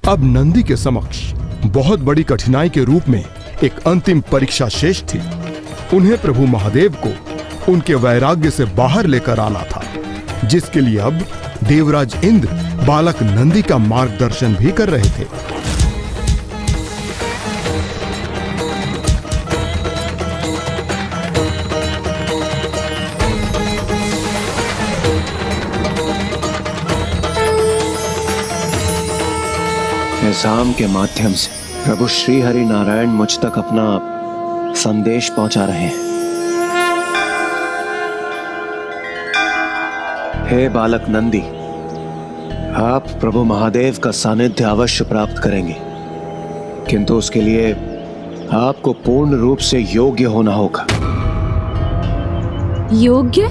अब नंदी के समक्ष बहुत बड़ी कठिनाई के रूप में एक अंतिम परीक्षा शेष थी। उन्हें प्रभु महादेव को उनके वैराग्य से बाहर लेकर आना था, जिसके लिए अब देवराज इंद्र बालक नंदी का मार्गदर्शन भी कर रहे थे। निजाम के माध्यम से प्रभु श्री हरि नारायण मुझ तक अपना संदेश पहुंचा रहे हैं। हे बालक नंदी, आप प्रभु महादेव का सानिध्य अवश्य प्राप्त करेंगे, किंतु उसके लिए आपको पूर्ण रूप से योग्य होना होगा। योग्य?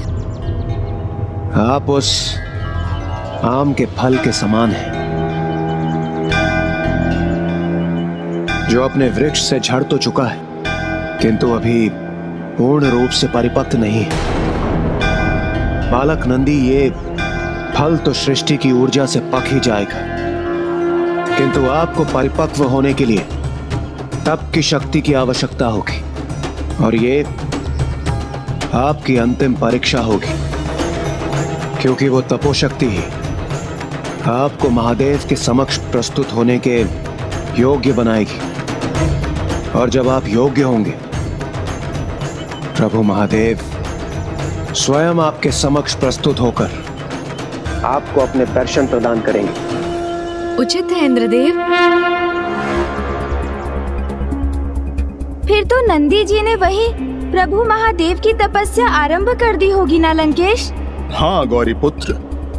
आप उस आम के फल के समान हैं, जो अपने वृक्ष से झड़ तो चुका है, किंतु अभी पूर्ण रूप से परिपक्व नहीं है। बालक नंदी, ये फल तो सृष्टि की ऊर्जा से पक ही जाएगा, किंतु आपको परिपक्व होने के लिए तप की शक्ति की आवश्यकता होगी, और ये आपकी अंतिम परीक्षा होगी, क्योंकि वो तपोशक्ति ही आपको महादेव के समक्ष प्रस्तुत होने के योग्य बनाएगी। और जब आप योग्य होंगे, प्रभु महादेव स्वयं आपके समक्ष प्रस्तुत होकर आपको अपने दर्शन प्रदान करेंगे। उचित है इंद्रदेव। फिर तो नंदी जी ने वही प्रभु महादेव की तपस्या आरंभ कर दी होगी ना लंकेश? हाँ गौरी पुत्र,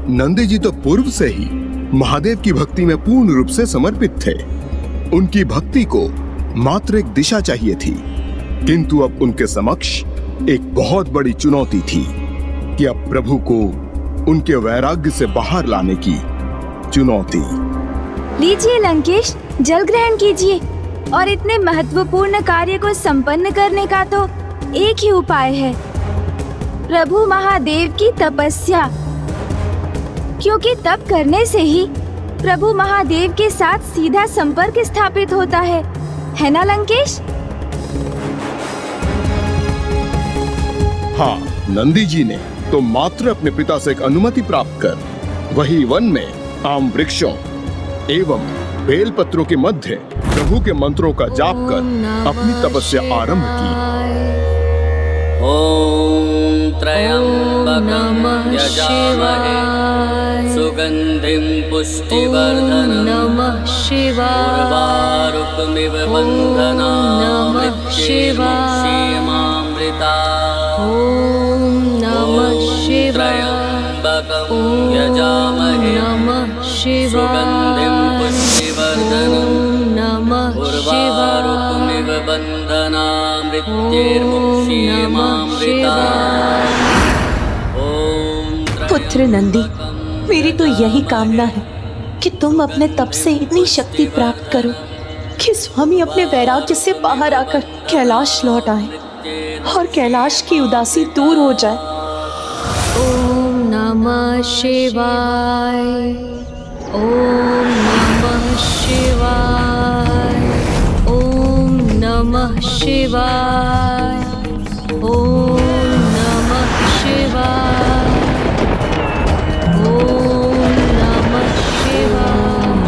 नंदी जी तो पूर्व से ही महादेव की भक्ति में पूर्ण रूप से समर्पित थे। उनकी भक्ति को मात्र एक दिशा चाहिए थी, किंतु अब उनके समक्ष एक बहुत बड़ी चुनौती थी कि अब प्रभु को उनके वैराग्य से बाहर लाने की चुनौती। लीजिए लंकेश, जल ग्रहण कीजिए, और इतने महत्वपूर्ण कार्य को संपन्न करने का तो एक ही उपाय है, प्रभु महादेव की तपस्या, क्योंकि तप करने से ही प्रभु महादेव के साथ सीधा संपर्क स्थापित होता है ना लंकेश? हाँ, नंदी जी ने तो मात्र अपने पिता से एक अनुमति प्राप्त कर वही वन में आम वृक्षों एवं बेल पत्रों के मध्य प्रभु के मंत्रों का जाप कर अपनी तपस्या आरंभ की। ओम त्र्यंबकं यजामहे सुगंधिं पुष्टिवर्धनम् उर्वारुकमिव बन्धनान् मृत्युर्मुक्षीयमामृता। त्र्यंबकं यजामहे सुगंधिं पुष्टिवर्धनम् उर्वारुकमिव बन्धनान् मृत्युर्मुक्षीयमामृता। पुत्र नंदी, मेरी तो यही कामना है कि तुम अपने तप से इतनी शक्ति प्राप्त करो कि स्वामी अपने वैराग्य से बाहर आकर कैलाश लौट आए और कैलाश की उदासी दूर हो जाए। ओम नमः शिवाय, ओम नमः शिवाय, ओम नमः शिवाय, ओम नमः शिवाय, ओम नमः शिवाय,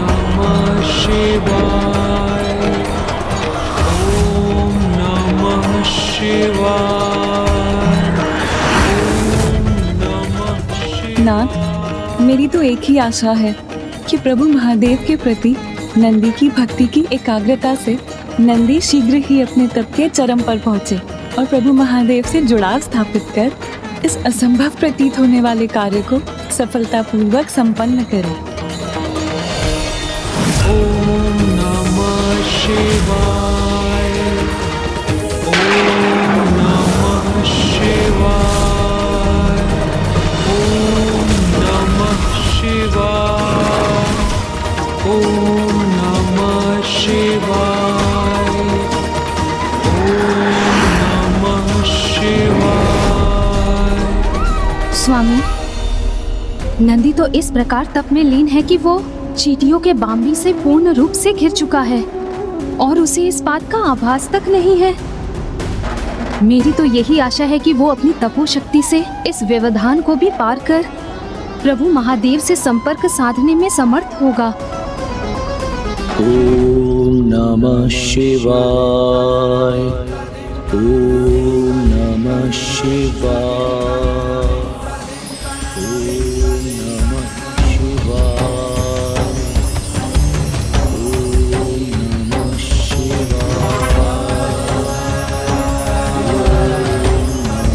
ओम नमः शिवाय, नाथ, मेरी तो एक ही आशा है कि प्रभु महादेव के प्रति नंदी की भक्ति की एकाग्रता से नंदी शीघ्र ही अपने तप के चरम पर पहुँचे और प्रभु महादेव से जुड़ाव स्थापित कर इस असंभव प्रतीत होने वाले कार्य को सफलतापूर्वक संपन्न करे। ओम नमः शिवाय, ओम नमः शिवाय, ओम नमः शिवाय, ओम नमः शिवाय, ओम नमः शिवाय। स्वामी, नंदी तो इस प्रकार तप में लीन है कि वो चींटियों के बाम्बी से पूर्ण रूप से घिर चुका है और उसे इस बात का आभास तक नहीं है। मेरी तो यही आशा है कि वो अपनी तपोशक्ति से इस व्यवधान को भी पार कर प्रभु महादेव से संपर्क साधने में समर्थ होगा। ओम नमः शिवाय। ओम नमः शिवाय। ओम नमः शिवाय। ओम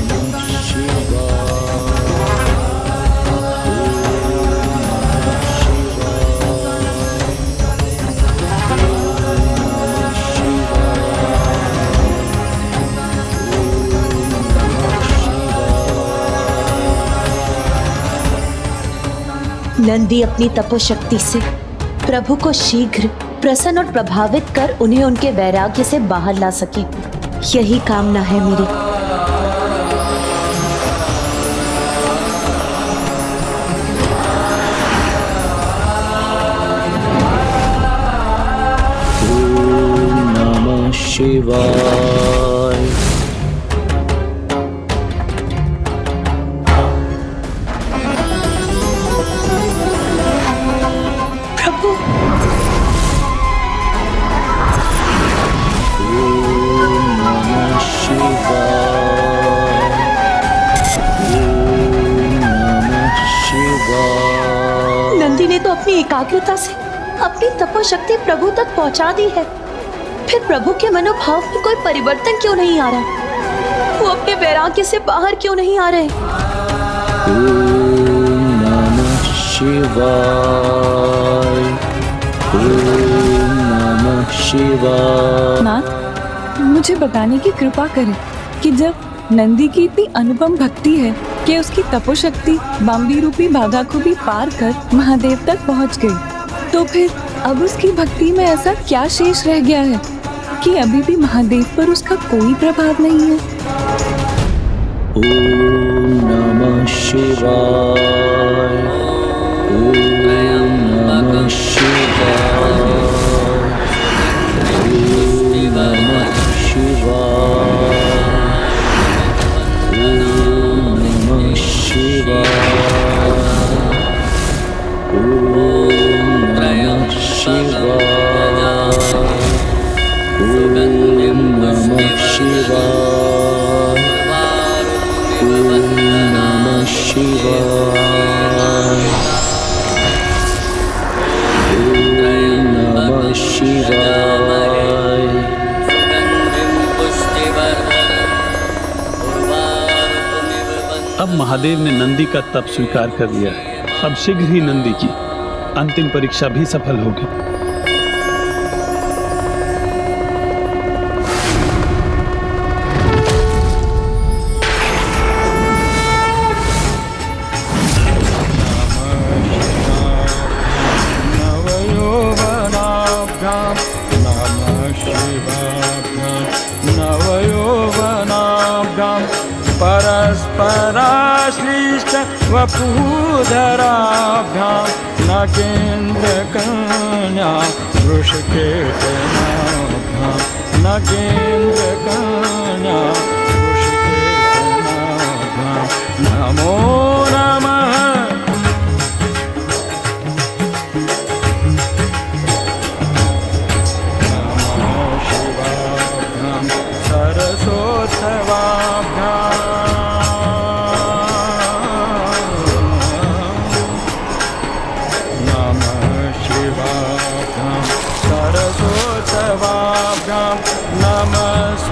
नमः शिवाय। नंदी अपनी तपोशक्ति से प्रभु को शीघ्र प्रसन्न और प्रभावित कर उन्हें उनके वैराग्य से बाहर ला सके, यही कामना है मेरी। ओम नमः शिवाय। प्रभु ओम नमः शिवाय। ओम नमः शिवाय। नंदी ने तो अपनी एकाग्रता से अपनी तपोशक्ति प्रभु तक पहुंचा दी है, फिर प्रभु के मनोभाव में कोई परिवर्तन क्यों नहीं आ रहा? वो अपने वैराग्य से बाहर क्यों नहीं आ रहे? ओम नमः शिवाय। ओम नमः शिवाय। नाथ, मुझे बताने की कृपा करें कि जब नंदी की इतनी अनुपम भक्ति है कि उसकी तपोशक्ति बाम्बी रूपी बाधा को भी पार कर महादेव तक पहुंच गई, तो फिर अब उसकी भक्ति में ऐसा क्या शेष रह गया है कि अभी भी महादेव पर उसका कोई प्रभाव नहीं है? ओम नमः शिवाय। ओम नमः शिवाय। ओम नमः शिवाय। ओम नमः शिवाय। ओम नमः शिवाय। ओम नमः शिवाय। ओम नमः शिवाय। ओम नमः शिवाय। अब महादेव ने नंदी का तप स्वीकार कर लिया है। अब शीघ्र ही नंदी की अंतिम परीक्षा भी सफल होगी। परस्पराश्लिष्ट वपुधराभ्यां नगेन्द्रकन्या वृषकेतनाभ्यां नगेन्द्रकन्या वृषकेतनाभ्यां नमो नमः।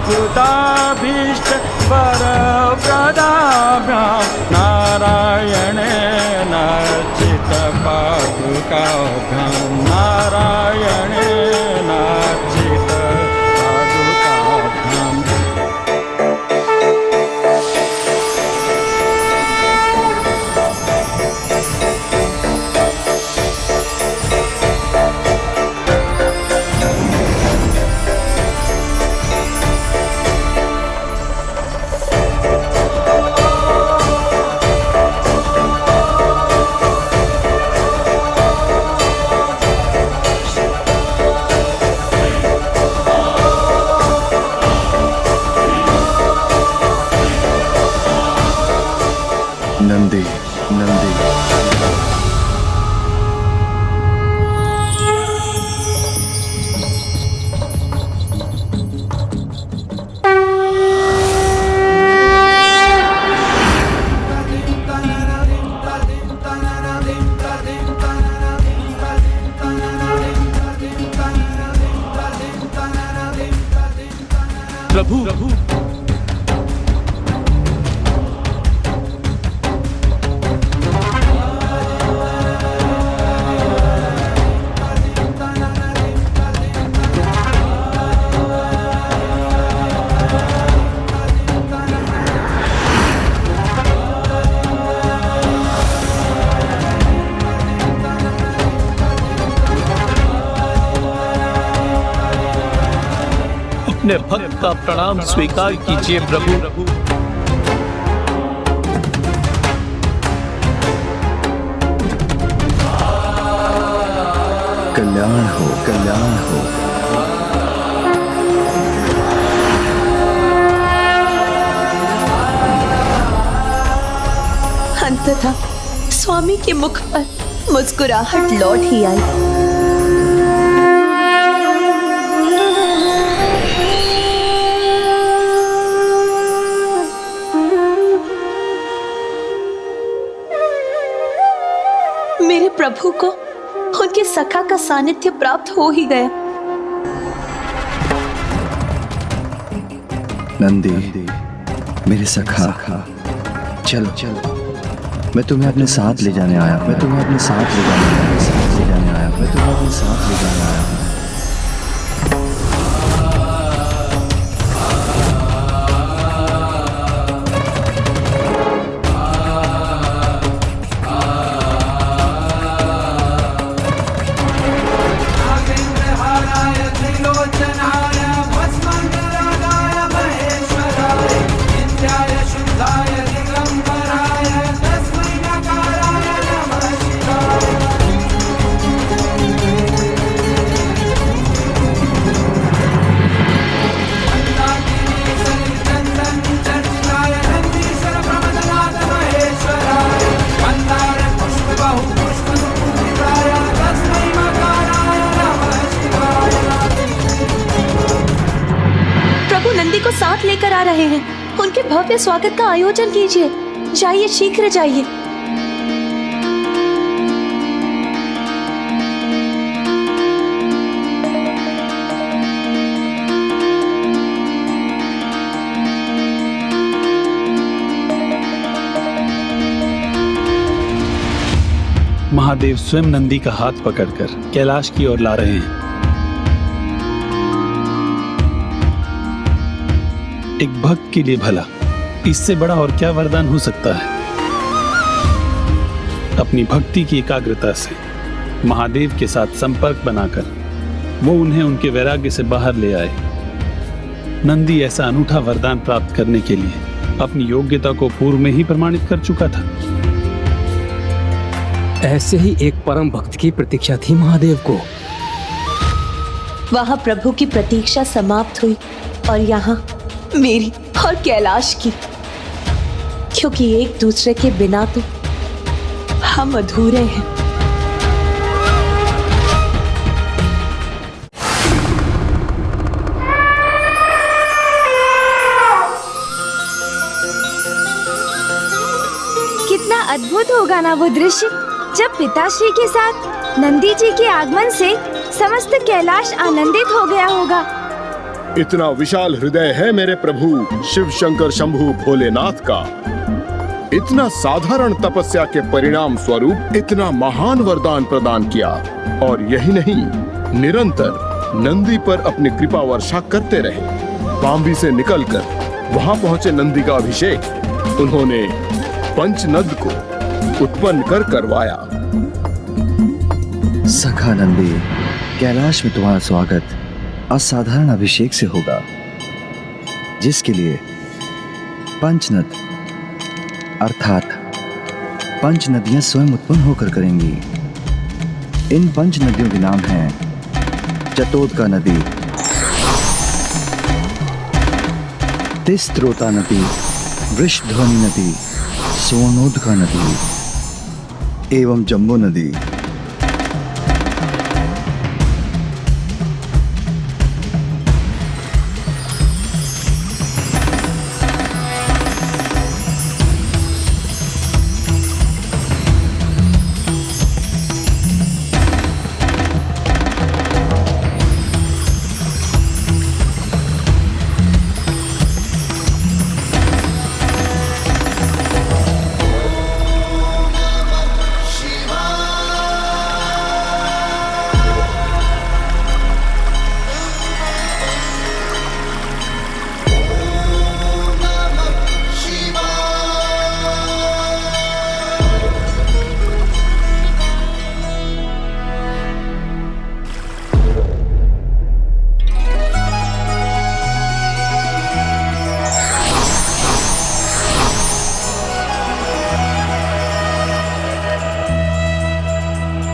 नमस्कृताभीष्ट वरप्रदाभ्यां नारायणेन अर्चित पादुकाभ्यां नारायणेन अर्चित पादुकाभ्यां। प्रभु अपने भक्त का प्रणाम स्वीकार कीजिए प्रभु। कल्याण हो, कल्याण हो। अंततः स्वामी के मुख पर मुस्कुराहट लौट ही आई। मेरे प्रभु को उनके सखा का सानिध्य प्राप्त हो ही गया। नंदी, मेरे सखा, चलो चलो, मैं तुम्हें अपने साथ ले जाने आया हूं। मैं तुम्हें अपने साथ ले जाने आया हूं। मैं तुम्हें अपने साथ ले जाने आया हूं। को साथ लेकर आ रहे हैं। उनके भव्य स्वागत का आयोजन कीजिए। जाइए, शीघ्र जाइए। महादेव स्वयं नंदी का हाथ पकड़कर कैलाश की ओर ला रहे हैं। एक भक्त के लिए भला इससे बड़ा और क्या वरदान हो सकता है। अपनी भक्ति की एकाग्रता से महादेव के साथ संपर्क बनाकर वो उन्हें उनके वैराग्य से बाहर ले आए। नंदी ऐसा अनूठा वरदान प्राप्त करने के लिए अपनी योग्यता को पूर्व में ही प्रमाणित कर चुका था। ऐसे ही एक परम भक्त की प्रतीक्षा थी महादेव को। वहां प्रभु की प्रतीक्षा समाप्त हुई और यहाँ मेरी और कैलाश की, क्योंकि एक दूसरे के बिना तो हम अधूरे हैं। कितना अद्भुत होगा ना वो दृश्य, जब पिताश्री के साथ नंदी जी के आगमन से समस्त कैलाश आनंदित हो गया होगा। इतना विशाल हृदय है मेरे प्रभु शिव शंकर शंभु भोलेनाथ का। इतना साधारण तपस्या के परिणाम स्वरूप इतना महान वरदान प्रदान किया, और यही नहीं, निरंतर नंदी पर अपनी कृपा वर्षा करते रहे। बाम्बी से निकलकर वहां पहुंचे नंदी का अभिषेक उन्होंने पंचनद को उत्पन्न कर करवाया। सखा नंदी, कैलाश में तुम्हारा स्वागत असाधारण अभिषेक से होगा, जिसके लिए पंचनद अर्थात पंच नदियां स्वयं उत्पन्न होकर करेंगी। इन पंच नदियों के नाम हैं चतोदका नदी, तिस्त्रोता नदी, वृषध्वनि नदी, स्वर्णोदका नदी एवं जम्बो नदी।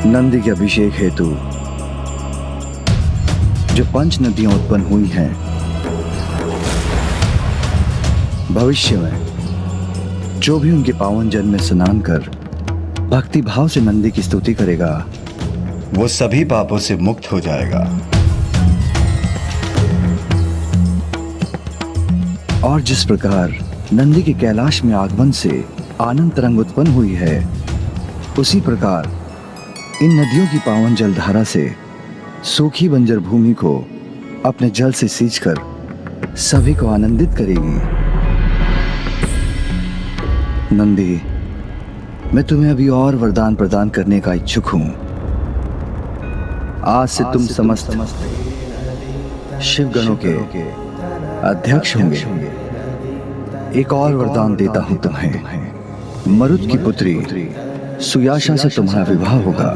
नंदी के अभिषेक हेतु जो 5 नदियां उत्पन्न हुई हैं, भविष्य में जो भी उनके पावन जल में स्नान कर भक्ति भाव से नंदी की स्तुति करेगा, वो सभी पापों से मुक्त हो जाएगा। और जिस प्रकार नंदी के कैलाश में आगमन से आनंद तरंग उत्पन्न हुई है, उसी प्रकार इन नदियों की पावन जलधारा से सूखी बंजर भूमि को अपने जल से सींचकर सभी को आनंदित करेगी। नंदी, मैं तुम्हें अभी और वरदान प्रदान करने का इच्छुक हूं। आज से तुम समस्त शिवगणों के अध्यक्ष होंगे। एक और वरदान देता हूं तुम्हें। मरुत की पुत्री सुयाशा से तुम्हारा विवाह होगा।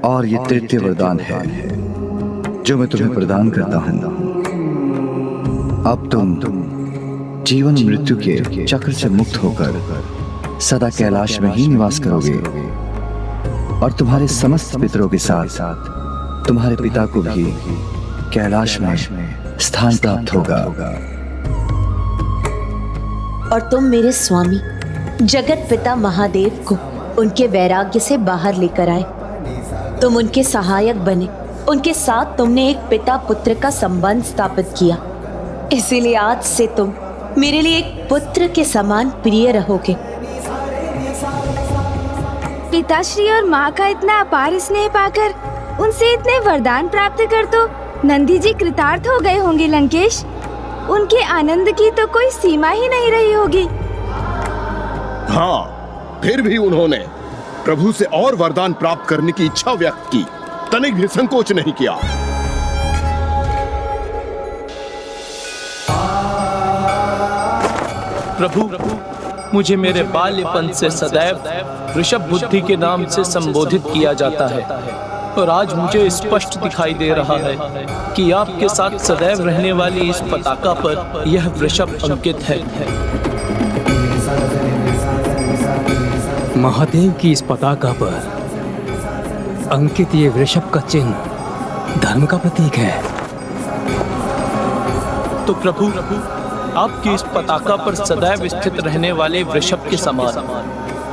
और ये तृतीय वरदान है जो मैं तुम्हें प्रदान करता हूं। अब तुम जीवन मृत्यु के चक्र से मुक्त होकर सदा कैलाश में ही निवास करोगे और तुम्हारे समस्त पितरों के साथ तुम्हारे पिता को भी कैलाश में स्थान प्राप्त होगा। और तुम मेरे स्वामी जगत पिता महादेव को उनके वैराग्य से बाहर लेकर आए। तुम उनके सहायक बने, उनके साथ तुमने एक पिता पुत्र का संबंध स्थापित किया। इसीलिए आज से तुम मेरे लिए एक पुत्र के समान प्रिय रहोगे। पिताश्री और माँ का इतना अपार स्नेह पाकर उनसे इतने वरदान प्राप्त कर तो नंदी जी कृतार्थ हो गए होंगे लंकेश। उनके आनंद की तो कोई सीमा ही नहीं रही होगी। हाँ, फिर भी उन्होंने प्रभु से और वरदान प्राप्त करने की इच्छा व्यक्त की, तनिक भी संकोच नहीं किया। प्रभु, मुझे मेरे बाल्यपन से सदैव ऋषभ बुद्धि के नाम से संबोधित किया जाता है और आज मुझे स्पष्ट दिखाई दे रहा है कि आपके साथ सदैव रहने वाली इस पताका पर यह वृषभ अंकित है। महादेव की इस पताका पर अंकित ये वृषभ का चिन्ह धर्म का प्रतीक है। तो प्रभु, आपकी इस पताका पर सदैव स्थित रहने वाले वृषभ के समान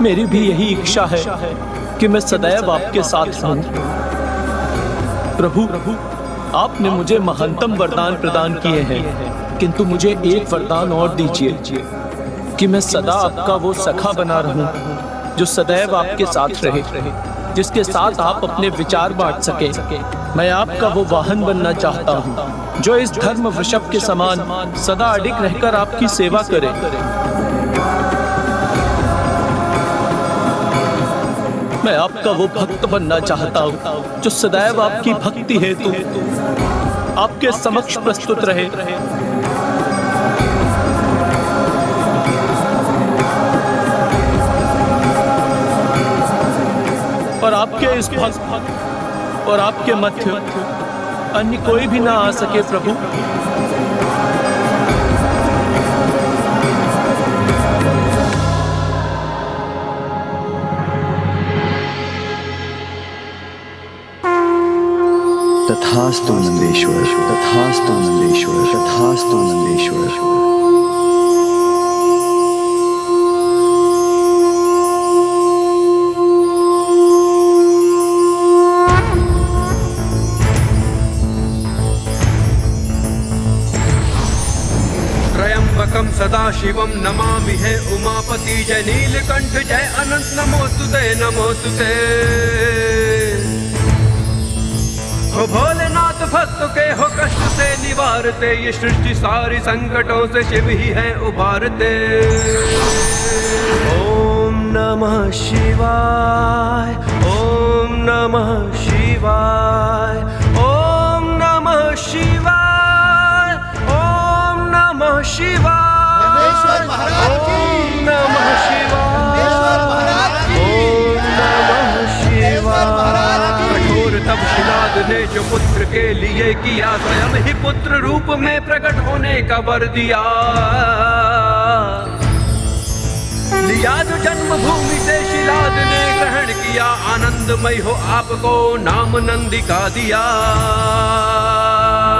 मेरी भी यही इच्छा है कि मैं सदैव आपके साथ रहूं। प्रभु, आपने मुझे महानतम वरदान प्रदान किए हैं, किंतु मुझे एक वरदान और दीजिए कि मैं सदा आपका वो सखा बना रहूं जो सदैव आपके साथ रहे, जिसके साथ आप अपने विचार बांट सके। मैं आपका वो वाहन बनना चाहता हूँ जो इस धर्म वृषभ के समान सदा अडिग रहकर आपकी सेवा करे। मैं आपका वो भक्त बनना चाहता हूँ जो सदैव आपकी भक्ति हेतु आपके समक्ष प्रस्तुत रहे। और आपके इस भक्त और आपके मध्य अन्य कोई भी ना आ सके प्रभु। तथास्तु नंदेश्वर, तथास्तु नंदेश्वर, तथास्तु नंदेश्वर। त्र्यंबकं सदाशिवं नमामि हे उमापति। जय नीलकंठ जय अनंत नमोस्तुते नमोस्तुते। हो भोलेनाथ भक्तों के हो कष्ट से निवारते, ये सृष्टि सारी संकटों से शिव ही है उबारते। ओम नमः शिवाय, ओम नमः शिवाय, ओम नमः शिवाय, ओम नमः शिवाय, ओम नमः शिवाय, ओम नमः शिवाय। तब शिलाद ने जो पुत्र के लिए किया, स्वयं ही पुत्र रूप में प्रकट होने का वर दिया। लिया जो जन्मभूमि से शिलाद ने ग्रहण किया, आनंदमय हो आपको नाम नंदी का दिया।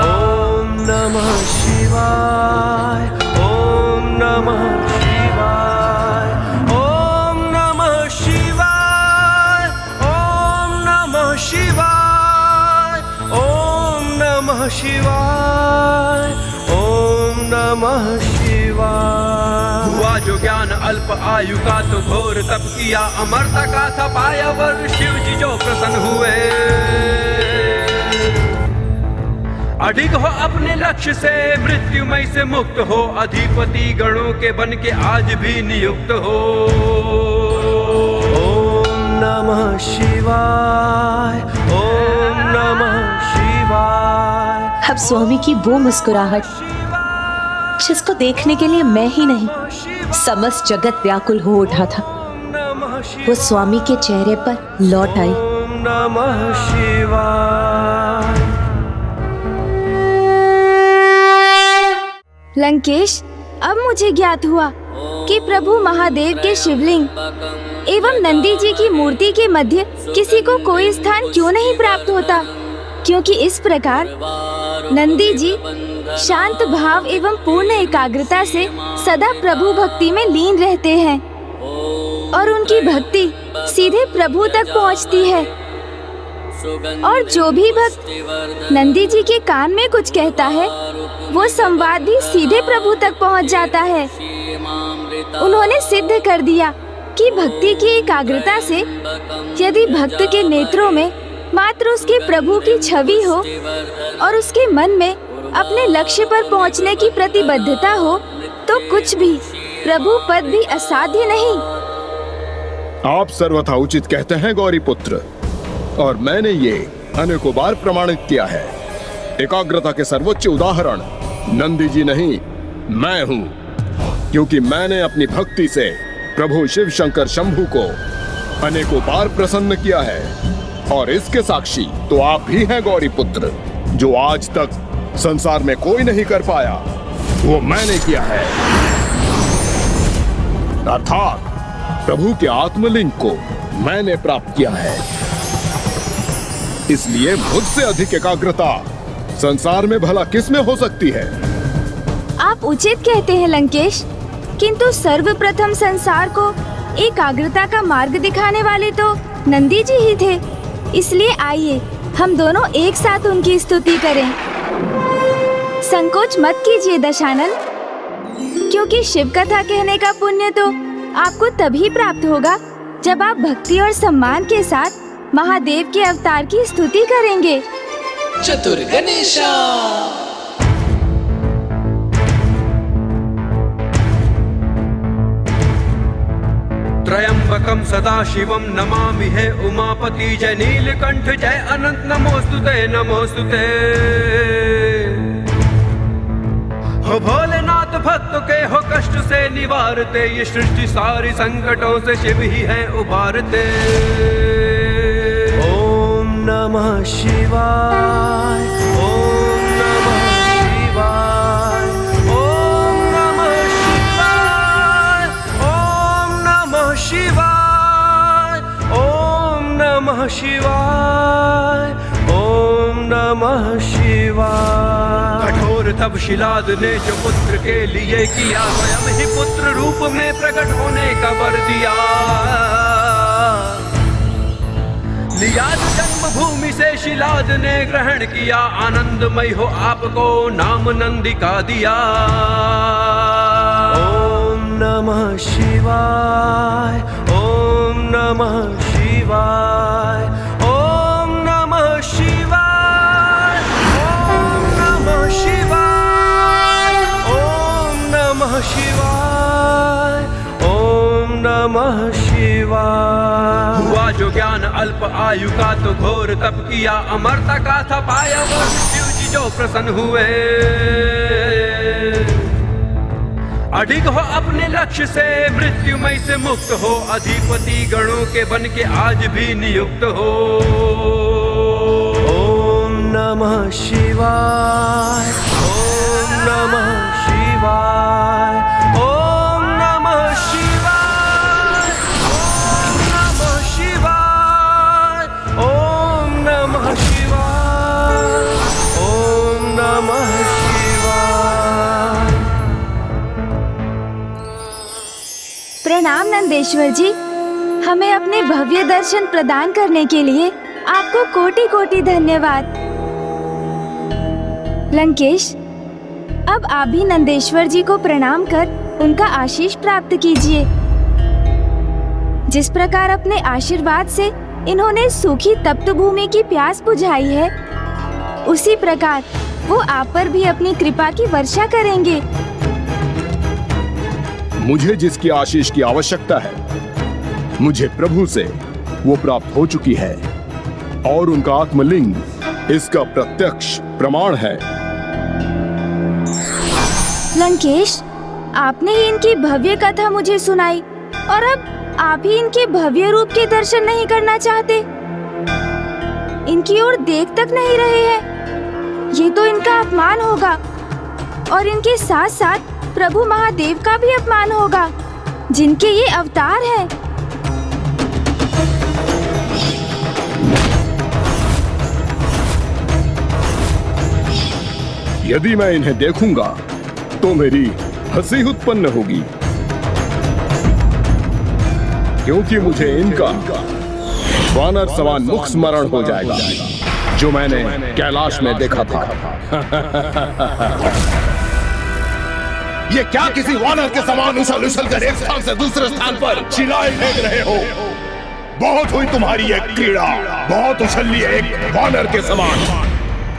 ओम नमः शिवाय, ओम नमः शिवाय, ओम नमः शिवाय, ओम नमः शिवाय, ओम नमः शिवाय, ओम नमः शिवाय। हुआ जो ज्ञान अल्प आयु का तो घोर तप किया, अमरता का था पाया वर शिव जी जो प्रसन्न हुए। अडिग हो अपने लक्ष्य से, मृत्युमय से मुक्त हो, अधिपति गणों के बन के आज भी नियुक्त हो। ओम नमः शिवाय, ओम नमः शिवाय। अब स्वामी की वो मुस्कुराहट जिसको देखने के लिए मैं ही नहीं समस्त जगत व्याकुल हो उठा था, वो स्वामी के चेहरे पर लौट आई। ओम नमः शिवाय। लंकेश, अब मुझे ज्ञात हुआ कि प्रभु महादेव के शिवलिंग एवं नंदी जी की मूर्ति के मध्य किसी को कोई स्थान क्यों नहीं प्राप्त होता, क्योंकि इस प्रकार नंदी जी शांत भाव एवं पूर्ण एकाग्रता से सदा प्रभु भक्ति में लीन रहते हैं और उनकी भक्ति सीधे प्रभु तक पहुंचती है। और जो भी भक्त नंदी जी के कान में कुछ कहता है, वो संवाद भी सीधे प्रभु तक पहुंच जाता है। उन्होंने सिद्ध कर दिया कि भक्ति की एकाग्रता से यदि भक्त के नेत्रों में मात्र उसके प्रभु की छवि हो और उसके मन में अपने लक्ष्य पर पहुंचने की प्रतिबद्धता हो, तो कुछ भी प्रभु पद भी असाध्य नहीं। आप सर्वथा उचित कहते हैं गौरी पुत्र, और मैंने ये अनेकों बार प्रमाणित किया है। एकाग्रता के सर्वोच्च उदाहरण नंदी जी नहीं, मैं हूँ, क्योंकि मैंने अपनी भक्ति से प्रभु शिव शंकर शंभु को अनेकों बार प्रसन्न किया है। और इसके साक्षी तो आप भी हैं गौरी पुत्र, जो आज तक संसार में कोई नहीं कर पाया, वो मैंने किया है। अर्थात प्रभु के आत्मलिंग को मैंने प्राप्त किया है। इसलिए मुझसे अधिक एकाग्रता संसार में भला किस में हो सकती है? आप उचित कहते हैं लंकेश, किंतु सर्वप्रथम संसार को एकाग्रता का मार्ग दिखाने वाले तो नंदी जी ही थे। इसलिए आइए हम दोनों एक साथ उनकी स्तुति करें। संकोच मत कीजिए दशानन, क्योंकि शिव कथा कहने का पुण्य तो आपको तभी प्राप्त होगा जब आप भक्ति और सम्मान के साथ महादेव के अवतार की स्तुति करेंगे। चतुर गणेशा। त्रयंबकम सदा शिवम नमामि है उमापति, जय नीलकंठ जय अनंत नमोस्तुते नमोस्तुते। हो भोलेनाथ भक्तों के हो कष्ट से निवारते, ये सृष्टि सारी संकटों से शिव ही है उबारते। ओम नमः शिवाय, ओम नमः शिवाय, ओम नमः शिवाय, ओम नमः शिवाय, ओम नमः शिवाय, ओम नमः शिवाय। कठोर तब शिलाद ने जो पुत्र के लिए किया, स्वयं ही पुत्र रूप में प्रकट होने का वर दिया। लिया जन्मभूमि से शिलाद ने ग्रहण किया, आनंदमय हो आपको नाम नंदी का दिया। ओम नमः शिवाय, ओम नमः शिवाय, ओम नमः शिवाय, ओम नमः शिवाय, ओम नमः शिवाय, ओम नमः शिवाय। हुआ जो ज्ञान अल्प आयु का तो घोर तप किया, अमरता का था पाया वर शिव जी जो प्रसन्न हुए। अडिग हो अपने लक्ष्य से, मृत्युमय से मुक्त हो, अधिपति गणों के बन के आज भी नियुक्त हो। ओम नमः शिवाय, ओम नमः शिवाय, ओम नमः शिवाय, नमः शिवाय। प्रणाम नंदेश्वर जी, हमें अपने भव्य दर्शन प्रदान करने के लिए आपको कोटि कोटि धन्यवाद। लंकेश, अब आप भी नंदेश्वर जी को प्रणाम कर उनका आशीष प्राप्त कीजिए। जिस प्रकार अपने आशीर्वाद से इन्होंने सूखी तप्त भूमि की प्यास बुझाई है, उसी प्रकार वो आप पर भी अपनी कृपा की वर्षा करेंगे। मुझे जिसकी आशीष की आवश्यकता है, मुझे प्रभु से वो प्राप्त हो चुकी है और उनका आत्मलिंग इसका प्रत्यक्ष प्रमाण है। लंकेश, आपने ही इनकी भव्य कथा मुझे सुनाई और अब आप ही इनके भव्य रूप के दर्शन नहीं करना चाहते, इनकी ओर देख तक नहीं रहे हैं। ये तो इनका अपमान होगा और इनके साथ साथ प्रभु महादेव का भी अपमान होगा, जिनके ये अवतार हैं। यदि मैं इन्हें देखूंगा तो मेरी हंसी उत्पन्न होगी, क्योंकि मुझे इनका वानर समान मुख स्मरण हो जाएगा जो मैंने कैलाश में देखा था। ये क्या किसी वानर के समान उछल उछल कर एक स्थान से दूसरे स्थान पर चिल्लाए फेंक रहे हो? बहुत हुई तुम्हारी ये क्रीड़ा, बहुत उछल ली एक वानर के समान।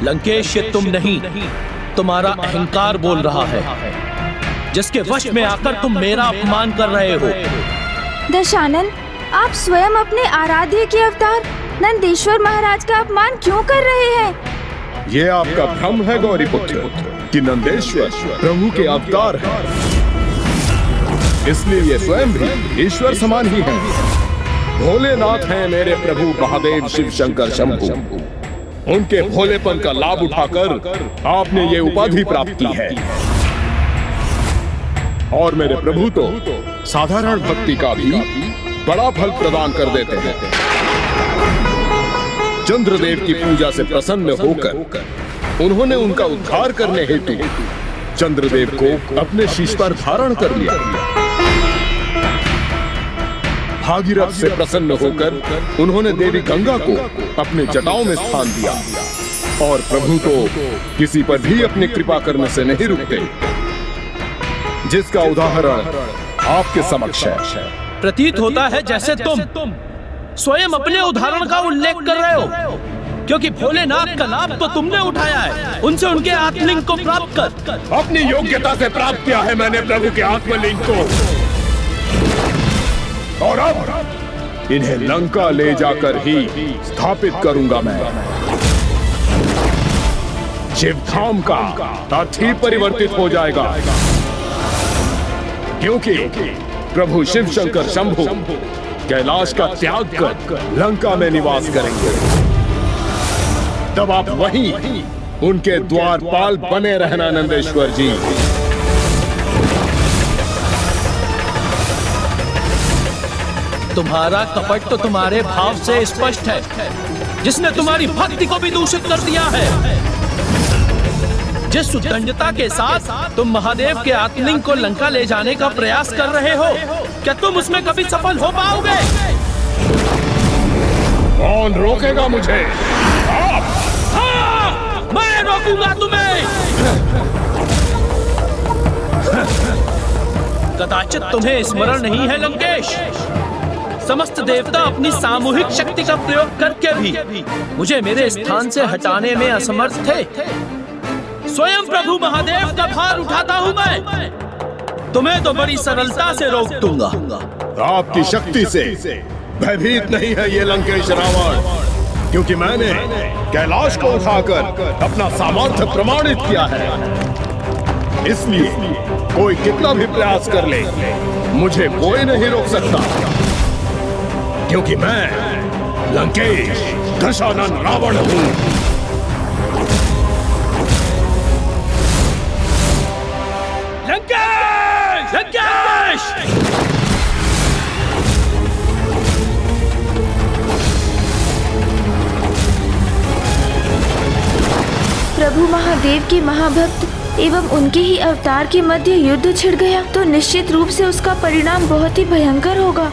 लंकेश, ये तुम नहीं, तुम्हारा अहंकार बोल रहा है, जिसके वश में आकर तुम मेरा अपमान कर रहे हो। दशानन, आप स्वयं अपने आराध्य के अवतार नंदेश्वर महाराज का अपमान क्यों कर रहे हैं? ये आपका भ्रम है गौरीपुत्र कि नंदेश्वर प्रभु के अवतार हैं। इसलिए ये स्वयं भी ईश्वर समान ही हैं। भोलेनाथ हैं मेरे प्रभु महादेव शिव शंकर शंभु। उनके भोलेपन का लाभ उठाकर आपने ये उपाधि प्राप्त की है। और मेरे प्रभु तो साधारण भक्ति का भी बड़ा फल प्रदान कर देते हैं। चंद्रदेव की पूजा से प्रसन्न होकर उन्होंने उनका उद्धार करने हेतु चंद्रदेव को अपने शीश पर धारण कर लिया। भागीरथ से प्रसन्न होकर उन्होंने देवी गंगा को अपने जटाओं में स्थान दिया। और प्रभु तो किसी पर भी अपनी कृपा करने से नहीं रुकते, जिसका उदाहरण आपके समक्ष है। प्रतीत होता है जैसे तुम स्वयं अपने उदाहरण का उल्लेख कर रहे हो, क्योंकि भोलेनाथ का लाभ तो तुमने उठाया है। उनसे उनके आत्मलिंग को प्राप्त कर। अपनी योग्यता से प्राप्त किया है मैंने प्रभु के आत्मलिंग को, और अब इन्हें लंका ले जाकर ही स्थापित करूंगा मैं। शिवधाम का तट ही परिवर्तित हो जाएगा, क्योंकि प्रभु शिव शंकर शंभु कैलाश का त्याग कर लंका में निवास करेंगे। तब आप वहीं उनके द्वारपाल बने रहना नंदेश्वर जी। तुम्हारा कपट तो तुम्हारे भाव से स्पष्ट है, जिसने तुम्हारी भक्ति को भी दूषित कर दिया है। जिस उद्दंडता के साथ तुम महादेव के आत्मलिंग को लंका ले जाने का प्रयास कर रहे हो, क्या तुम उसमें कभी सफल हो पाओगे? कौन रोकेगा मुझे? हाँ, मैं रोकूंगा तुम्हें। कदाचित तुम्हें स्मरण नहीं है लंकेश, समस्त देवता अपनी सामूहिक शक्ति का प्रयोग करके भी मुझे मेरे स्थान से हटाने में असमर्थ थे। स्वयं प्रभु महादेव का भार उठाता हूँ मैं। तुम्हें तो बड़ी सरलता से रोक दूंगा। आपकी शक्ति से भयभीत नहीं है ये लंकेश रावण, क्योंकि मैंने कैलाश को उठाकर अपना सामर्थ्य प्रमाणित किया है। इसलिए कोई कितना भी प्रयास कर ले, मुझे कोई नहीं रोक सकता, क्योंकि मैं लंकेश दशानन रावण हूँ। लंकेश! लंकेश! प्रभु प्रभु महादेव के महाभक्त एवं उनके ही अवतार के मध्य युद्ध छिड़ गया तो निश्चित रूप से उसका परिणाम बहुत ही भयंकर होगा।